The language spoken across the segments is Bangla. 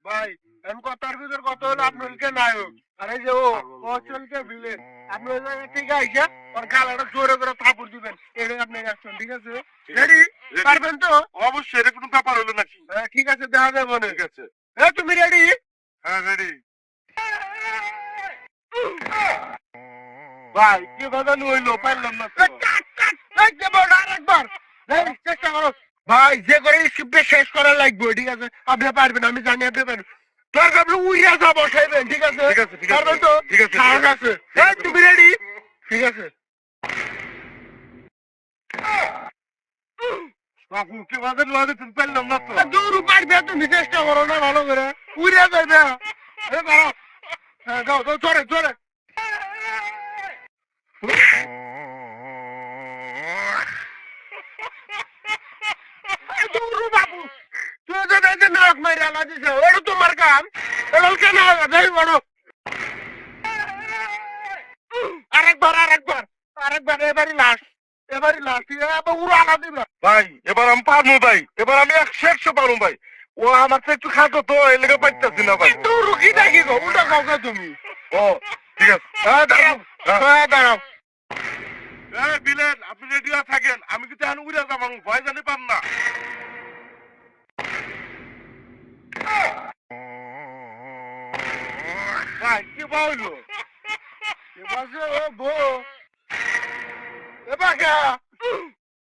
ভাই আমি কথার ভিতর কত হলো আপনাদেরকে নায়ক আর এই যে ও অচলকে ভিলেন আপনি ওই জায়গা থেকে আইসা ওর গালাটা জোরে করে থাপড় দিবেন এটাই আপনি অ্যাকশন ঠিক আছে রেডি পারবেন তো অবশ্যই এটা কোনো ব্যাপার হলো নাকি? হ্যাঁ ঠিক আছে দেখা যাবে মনে ঠিক আছে। হ্যাঁ তুমি রেডি হ্যাঁ রেডি। ভাই কি বাজানো হইলো পারলাম না তো আরেকবার চেষ্টা করো ভাই যে করে স্ক্রিপ্টে শেষ করা লাগবে ঠিক আছে আপনি পারবেন আমি জানি আপনি পারবেন তোর আপনি উড়িয়া যা বসাইবেন ঠিক আছে ঠিক আছে, ঠিক আছে, পারবেন তো ঠিক আছে, সাহস ঠিক আছে, আছে ঠিক এই আছে। তুমি রেডি ঠিক আছে বাবু কি বাজার লাগে তুমি পারলাম না তো। দূর পারবে তুমি চেষ্টা করো না ভালো করে উড়িয়া যাবে এ দাঁড়াও হ্যাঁ যাও যাও জোরে জোরে দূর বাবু তুই তো দেখে নাক মেরে আলা দিছে ওটা তোমার কাম এটা কেন যাই বড় আরেকবার এবারই লাস্ট এবার উড়ো আলা দিবা ভাই এবার আমি পারবো ভাই, এবার আমি 100 পারবো ভাই। ও আমার তো একটু খাটো তো এই লেগে পাইতেছি না ভাই। কিন্তু রুগী দেখি গো উল্টা কাউকে তুমি ও ঠিক আছে। হ্যাঁ দাঁড়াও হ্যাঁ দাঁড়াও বিলেন আপনি রেডি থাকেন, আমি কিন্তু এখন উড়ে যাবো, ভয় জানি পান না। ভাই কি বললো এবার যে ও বউ এবার কে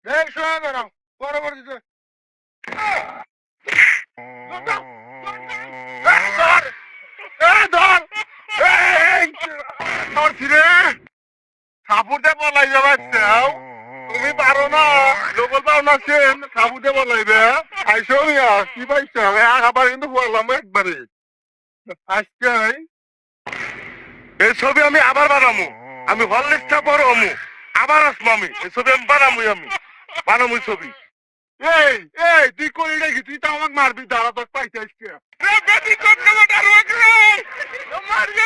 এই শোয়া দাঁড়াও পরবর্তীতে সাপুতে বলাই যাবে তুমি পারো না লোকল পাও না সেন সাপুতে বলাইবে আইসো মিয়া কি পাইছো আবার কিন্তু বললাম একবারে আজকে এই ছবি আমি আবার বানামু, আমি হললিস্টটা বড় হমু, আবার আসবো আমি এই ছবি আমি বানামু ছবি। এই এই তুই করি নাকি তুই তো আমাকে মারবি দাঁড়া তোর পাইতে আজকে মারবে